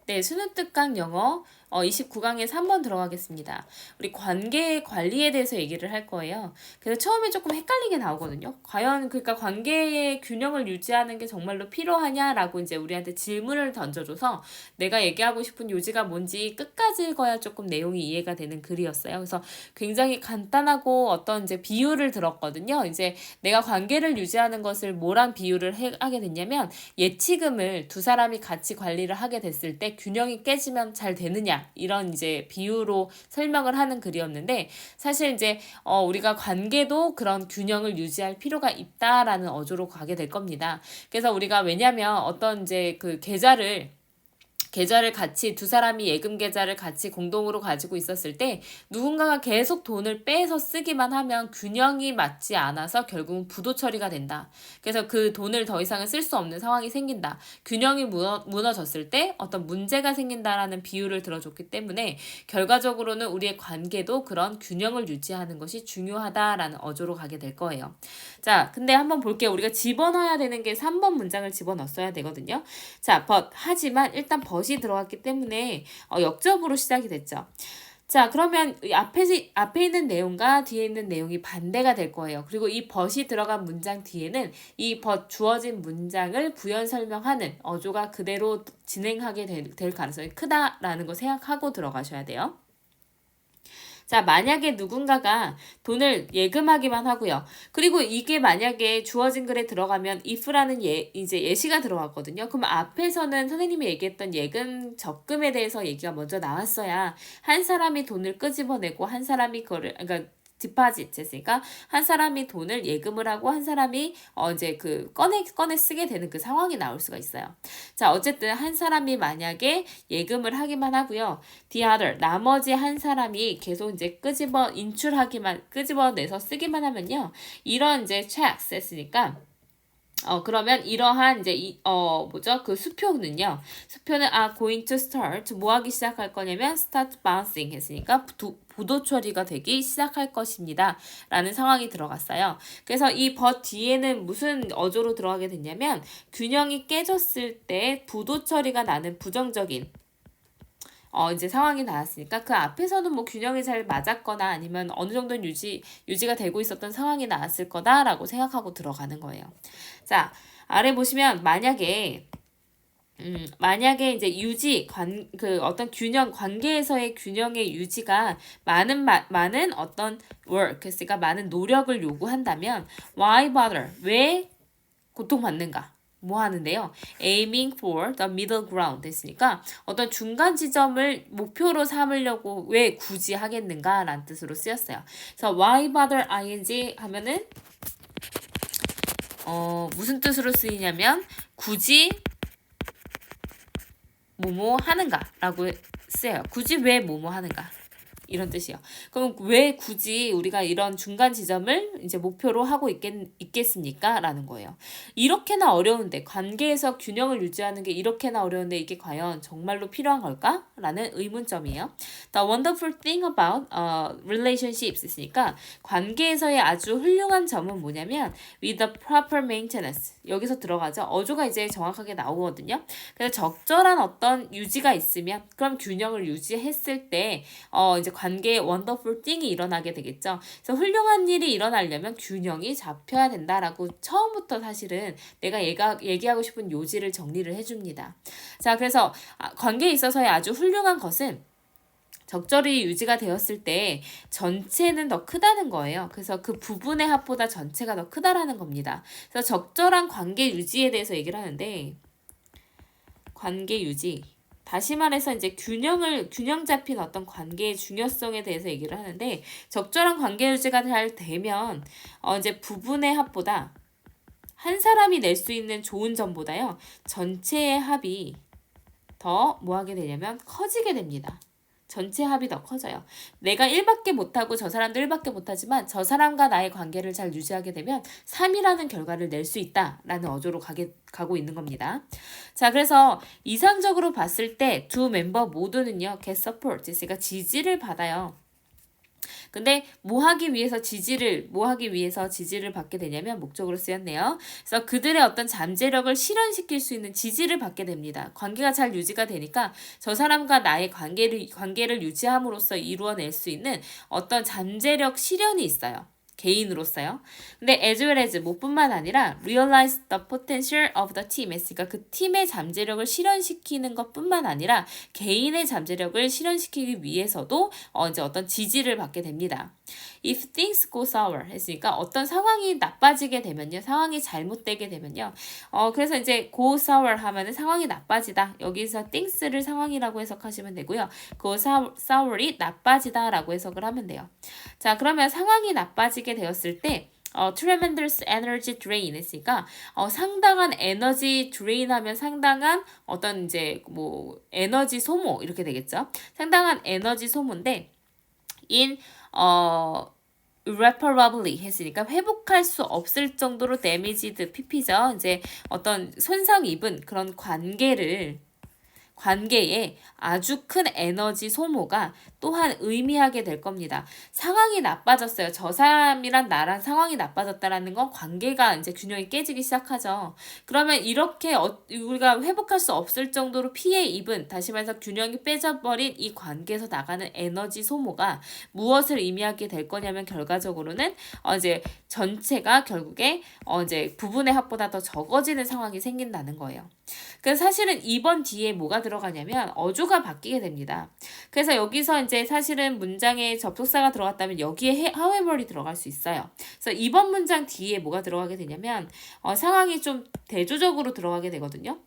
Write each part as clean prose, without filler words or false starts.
네, 수능특강 영어 29강에 3번 들어가겠습니다. 우리 관계 관리에 대해서 얘기를 할 거예요. 그래서 처음에 조금 헷갈리게 나오거든요. 과연 그러니까 관계의 균형을 유지하는 게 정말로 필요하냐라고 이제 우리한테 질문을 던져줘서 내가 얘기하고 싶은 요지가 뭔지 끝까지 읽어야 조금 내용이 이해가 되는 글이었어요. 그래서 굉장히 간단하고 어떤 이제 비유를 들었거든요. 이제 내가 관계를 유지하는 것을 뭐란 비유를 하게 됐냐면 예치금을 두 사람이 같이 관리를 하게 됐을 때 균형이 깨지면 잘 되느냐 이런 이제 비유로 설명을 하는 글이었는데 사실 이제 우리가 관계도 그런 균형을 유지할 필요가 있다라는 어조로 가게 될 겁니다. 그래서 우리가 왜냐면 어떤 이제 그 계좌를 같이 두 사람이 예금 계좌를 같이 공동으로 가지고 있었을 때 누군가가 계속 돈을 빼서 쓰기만 하면 균형이 맞지 않아서 결국은 부도 처리가 된다. 그래서 그 돈을 더 이상은 쓸 수 없는 상황이 생긴다. 균형이 무너졌을 때 어떤 문제가 생긴다라는 비유를 들어줬기 때문에 결과적으로는 우리의 관계도 그런 균형을 유지하는 것이 중요하다라는 어조로 가게 될 거예요. 자, 근데 한번 볼게요. 우리가 집어넣어야 되는 게 3번 문장을 집어넣었어야 되거든요. 자, 하지만 일단 but이 들어갔기 때문에 역접으로 시작이 됐죠. 자, 그러면 앞에 있는 내용과 뒤에 있는 내용이 반대가 될 거예요. 그리고 이 but이 들어간 문장 뒤에는 이 but 주어진 문장을 부연 설명하는 어조가 그대로 진행하게 될 가능성이 크다라는 거 생각하고 들어가셔야 돼요. 자, 만약에 누군가가 돈을 예금하기만 하고요. 그리고 이게 만약에 주어진 글에 들어가면 if라는 이제 예시가 들어갔거든요. 그럼 앞에서는 선생님이 얘기했던 예금 적금에 대해서 얘기가 먼저 나왔어야 한 사람이 돈을 끄집어내고 한 사람이 그러니까 디파짓 했으니까 한 사람이 돈을 예금을 하고 한 사람이 이제 그 꺼내 쓰게 되는 그 상황이 나올 수가 있어요. 자, 어쨌든 한 사람이 만약에 예금을 하기만 하고요. The other 나머지 한 사람이 계속 이제 끄집어내서 쓰기만 하면요. 이런 이제 checks 했으니까 그러면 이러한 이제 뭐죠? 그 수표는 going to start 뭐 하기 시작할 거냐면 start bouncing 했으니까 부도 처리가 되기 시작할 것입니다. 라는 상황이 들어갔어요. 그래서 이 but 뒤에는 무슨 어조로 들어가게 됐냐면 균형이 깨졌을 때 부도 처리가 나는 부정적인 이제 상황이 나왔으니까 그 앞에서는 뭐 균형이 잘 맞았거나 아니면 어느 정도는 유지가 되고 있었던 상황이 나왔을 거다라고 생각하고 들어가는 거예요. 자, 아래 보시면 만약에 이제 어떤 관계에서의 균형의 유지가 많은 어떤 그러니까 많은 노력을 요구한다면 why bother? 왜 고통받는가? 뭐 하는데요? aiming for the middle ground 했으니까 어떤 중간 지점을 목표로 삼으려고 왜 굳이 하겠는가? 라는 뜻으로 쓰였어요. 그래서 why bother ing 하면은 무슨 뜻으로 쓰이냐면 굳이 뭐뭐 하는가 라고 쓰여요. 굳이 왜 뭐뭐 하는가 이런 뜻이요. 그럼 왜 굳이 우리가 이런 중간 지점을 이제 목표로 하고 있겠습니까? 라는 거예요. 이렇게나 어려운데 관계에서 균형을 유지하는 게 이렇게나 어려운데 이게 과연 정말로 필요한 걸까? 라는 의문점이에요. The wonderful thing about relationships 있으니까 관계에서의 아주 훌륭한 점은 뭐냐면 with the proper maintenance 여기서 들어가죠. 어조가 이제 정확하게 나오거든요. 그래서 적절한 어떤 유지가 있으면 그럼 균형을 유지했을 때 이제 관계에 원더풀 띵이 일어나게 되겠죠. 그래서 훌륭한 일이 일어나려면 균형이 잡혀야 된다라고 처음부터 사실은 내가 얘기하고 싶은 요지를 정리를 해줍니다. 자, 그래서 관계에 있어서의 아주 훌륭한 것은 적절히 유지가 되었을 때 전체는 더 크다는 거예요. 그래서 그 부분의 합보다 전체가 더 크다라는 겁니다. 그래서 적절한 관계 유지에 대해서 얘기를 하는데 관계 유지 다시 말해서 이제 균형 잡힌 어떤 관계의 중요성에 대해서 얘기를 하는데 적절한 관계 유지가 잘 되면 이제 부분의 합보다 한 사람이 낼 수 있는 좋은 점보다요 전체의 합이 더 뭐 하게 되냐면 커지게 됩니다. 전체 합이 더 커져요. 내가 1밖에 못하고 저 사람도 1밖에 못하지만 저 사람과 나의 관계를 잘 유지하게 되면 3이라는 결과를 낼 수 있다라는 어조로 가고 있는 겁니다. 자, 그래서 이상적으로 봤을 때 두 멤버 모두는요. get support, 그러니까 지지를 받아요. 근데 뭐 하기 위해서 지지를 받게 되냐면 목적으로 쓰였네요. 그래서 그들의 어떤 잠재력을 실현시킬 수 있는 지지를 받게 됩니다. 관계가 잘 유지가 되니까 저 사람과 나의 관계를 유지함으로써 이루어낼 수 있는 어떤 잠재력 실현이 있어요. 개인으로서요. 근데 as well as 뭐뿐만 아니라 realize the potential of the team 했으니까 그 팀의 잠재력을 실현시키는 것뿐만 아니라 개인의 잠재력을 실현시키기 위해서도 이제 어떤 지지를 받게 됩니다. If things go sour 했으니까 어떤 상황이 나빠지게 되면요. 상황이 잘못되게 되면요. 그래서 이제 go sour 하면은 상황이 나빠지다. 여기서 things를 상황이라고 해석하시면 되고요. go sour이 나빠지다라고 해석을 하면 돼요. 자, 그러면 상황이 나빠지게 되었을 때 tremendous energy drain 했으니까 상당한 에너지 drain 하면 상당한 어떤 이제 뭐 에너지 소모 이렇게 되겠죠. 상당한 에너지 소모인데 in irreparably 했으니까 회복할 수 없을 정도로 damaged pp죠. 이제 어떤 손상 입은 그런 관계에 아주 큰 에너지 소모가 또한 의미하게 될 겁니다. 상황이 나빠졌어요. 저 사람이랑 나랑 상황이 나빠졌다라는 건 관계가 이제 균형이 깨지기 시작하죠. 그러면 이렇게 우리가 회복할 수 없을 정도로 피해 입은, 다시 말해서 균형이 빼져버린 이 관계에서 나가는 에너지 소모가 무엇을 의미하게 될 거냐면 결과적으로는 이제 전체가 결국에 이제 부분의 합보다 더 적어지는 상황이 생긴다는 거예요. 그래서 사실은 2번 뒤에 뭐가 들어가냐면 어조가 바뀌게 됩니다. 그래서 여기서 이제 사실은 문장에 접속사가 들어갔다면 여기에 however이 들어갈 수 있어요. 그래서 2번 문장 뒤에 뭐가 들어가게 되냐면 상황이 좀 대조적으로 들어가게 되거든요.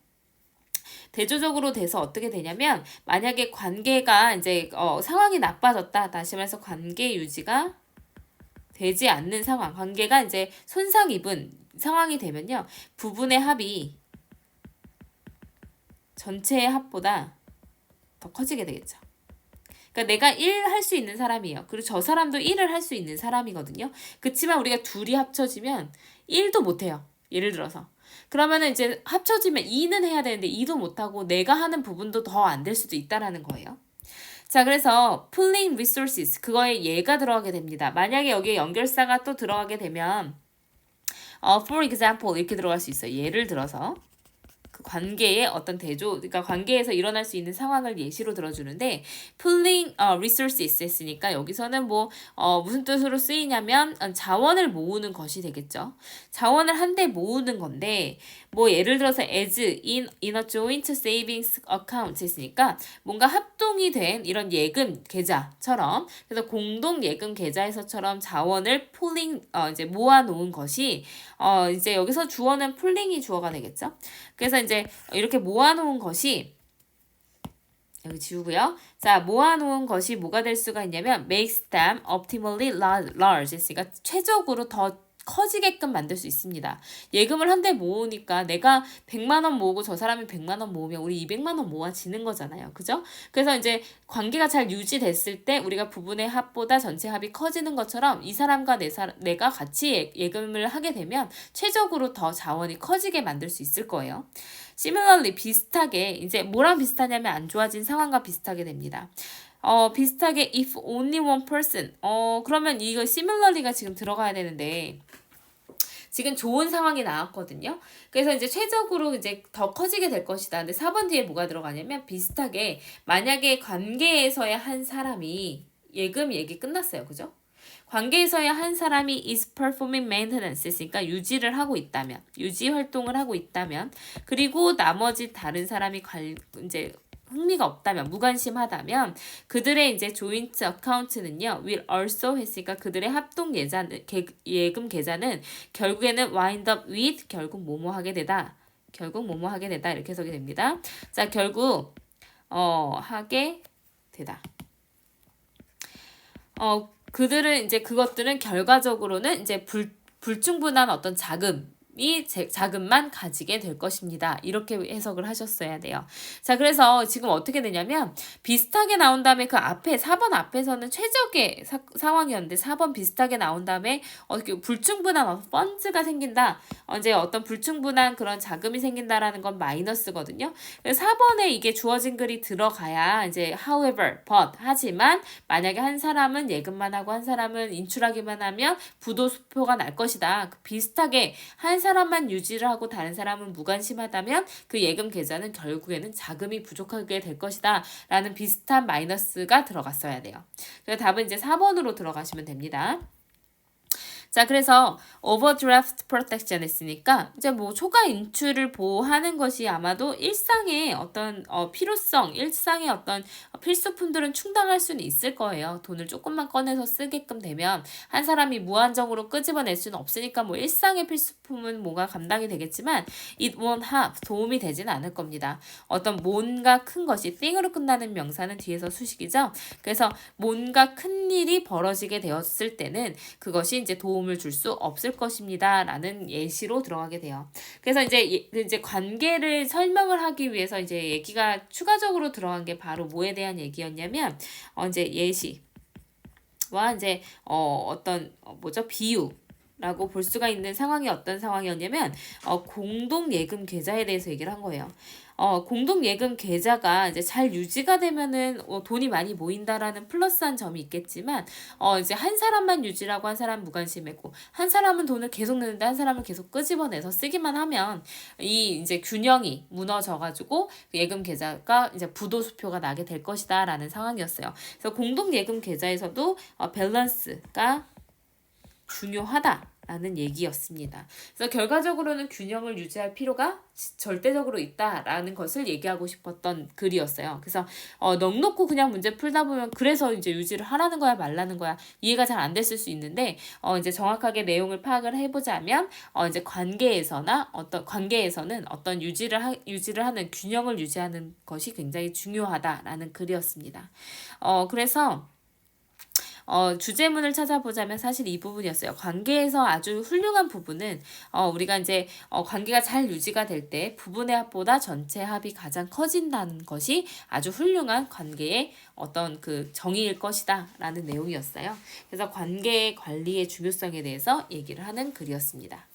대조적으로 돼서 어떻게 되냐면 만약에 관계가 이제 상황이 나빠졌다. 다시 말해서 관계 유지가 되지 않는 상황, 관계가 이제 손상 입은 상황이 되면요. 부분의 합이 전체의 합보다 더 커지게 되겠죠. 그러니까 내가 1 할 수 있는 사람이에요. 그리고 저 사람도 1을 할 수 있는 사람이거든요. 그치만 우리가 둘이 합쳐지면 1도 못해요. 예를 들어서. 그러면은 이제 합쳐지면 2는 해야 되는데 2도 못하고 내가 하는 부분도 더 안 될 수도 있다라는 거예요. 자, 그래서 pulling resources, 그거에 얘가 들어가게 됩니다. 만약에 여기에 연결사가 또 들어가게 되면 for example 이렇게 들어갈 수 있어요. 예를 들어서 그 관계의 어떤 그러니까 관계에서 일어날 수 있는 상황을 예시로 들어주는데 pulling resources 했으니까 여기서는 뭐 무슨 뜻으로 쓰이냐면 자원을 모으는 것이 되겠죠. 자원을 한데 모으는 건데 뭐 예를 들어서 as in a joint savings account 했으니까 뭔가 합동이 된 이런 예금 계좌처럼, 그래서 공동 예금 계좌에서처럼 자원을 pulling 이제 모아 놓은 것이 이제 여기서 주어는 pulling이 주어가 되겠죠. 그래서 이제 이렇게 모아놓은 것이 여기 지우고요. 자, 모아놓은 것이 뭐가 될 수가 있냐면 makes them optimally large 했으니까 최적으로 더 커지게끔 만들 수 있습니다. 예금을 한 대 모으니까 내가 100만 원 모으고 저 사람이 100만 원 모으면 우리 200만 원 모아지는 거잖아요. 그죠? 그래서 이제 관계가 잘 유지됐을 때 우리가 부분의 합보다 전체 합이 커지는 것처럼 이 사람과 내가 같이 예금을 하게 되면 최적으로 더 자원이 커지게 만들 수 있을 거예요. similarly 비슷하게 이제 뭐랑 비슷하냐면 안 좋아진 상황과 비슷하게 됩니다. 비슷하게 if only one person 그러면 이거 similarly가 지금 들어가야 되는데 지금 좋은 상황이 나왔거든요. 그래서 이제 최적으로 이제 더 커지게 될 것이다. 근데 4번 뒤에 뭐가 들어가냐면 비슷하게 만약에 관계에서의 한 사람이 예금 얘기 끝났어요. 그죠? 관계에서의 한 사람이 is performing maintenance 했으니까 유지 활동을 하고 있다면, 그리고 나머지 다른 사람이 이제 흥미가 없다면, 무관심하다면 그들의 이제 joint account는요 will also 했으니까 그들의 합동 예금 계좌는 결국에는 wind up with 결국 뭐뭐 하게 되다 이렇게 해석이 됩니다. 자, 결국 하게 되다. 그것들은 결과적으로는 이제 불충분한 어떤 자금이 자금만 가지게 될 것입니다. 이렇게 해석을 하셨어야 돼요. 자, 그래서 지금 어떻게 되냐면 비슷하게 나온 다음에 그 앞에 4번 앞에서는 최적의 상황이었는데 4번 비슷하게 나온 다음에 어떻게 불충분한 펀즈가 생긴다. 이제 어떤 불충분한 그런 자금이 생긴다라는 건 마이너스거든요. 4번에 이게 주어진 글이 들어가야 이제 however, but 하지만 만약에 한 사람은 예금만 하고 한 사람은 인출하기만 하면 부도수표가 날 것이다. 비슷하게 한 사람만 유지를 하고 다른 사람은 무관심하다면 그 예금 계좌는 결국에는 자금이 부족하게 될 것이다. 라는 비슷한 마이너스가 들어갔어야 돼요. 그래서 답은 이제 4번으로 들어가시면 됩니다. 자, 그래서 overdraft protection 했으니까 이제 뭐 초과 인출을 보호하는 것이 아마도 일상의 어떤 필요성, 일상의 어떤 필수품들은 충당할 수는 있을 거예요. 돈을 조금만 꺼내서 쓰게끔 되면 한 사람이 무한정으로 끄집어낼 수는 없으니까 뭐 일상의 필수품은 뭐가 감당이 되겠지만 it won't have 도움이 되진 않을 겁니다. 어떤 뭔가 큰 것이 thing으로 끝나는 명사는 뒤에서 수식이죠. 그래서 뭔가 큰 일이 벌어지게 되었을 때는 그것이 이제 도움을 줄 수 없을 것입니다. 라는 예시로 들어가게 돼요. 그래서 이제 관계를 설명을 하기 위해서 이제 얘기가 추가적으로 들어간 게 바로 뭐에 대한 얘기였냐면, 이제 예시와 이제, 어떤, 비유. 라고 볼 수가 있는 상황이 어떤 상황이었냐면 공동 예금 계좌에 대해서 얘기를 한 거예요. 공동 예금 계좌가 이제 잘 유지가 되면은 돈이 많이 모인다라는 플러스한 점이 있겠지만 이제 한 사람만 유지라고 한 사람 무관심했고 한 사람은 돈을 계속 넣는데 한 사람은 계속 끄집어내서 쓰기만 하면 이 이제 균형이 무너져가지고 예금 계좌가 이제 부도수표가 나게 될 것이다라는 상황이었어요. 그래서 공동 예금 계좌에서도 밸런스가 중요하다라는 얘기였습니다. 그래서 결과적으로는 균형을 유지할 필요가 절대적으로 있다라는 것을 얘기하고 싶었던 글이었어요. 그래서 넉놓고 그냥 문제 풀다 보면 그래서 이제 유지를 하라는 거야 말라는 거야 이해가 잘 안 됐을 수 있는데 이제 정확하게 내용을 파악을 해보자면 이제 관계에서는 어떤 유지를 하는 균형을 유지하는 것이 굉장히 중요하다라는 글이었습니다. 그래서 주제문을 찾아보자면 사실 이 부분이었어요. 관계에서 아주 훌륭한 부분은 우리가 이제 관계가 잘 유지가 될 때 부분의 합보다 전체 합이 가장 커진다는 것이 아주 훌륭한 관계의 어떤 그 정의일 것이다 라는 내용이었어요. 그래서 관계 관리의 중요성에 대해서 얘기를 하는 글이었습니다.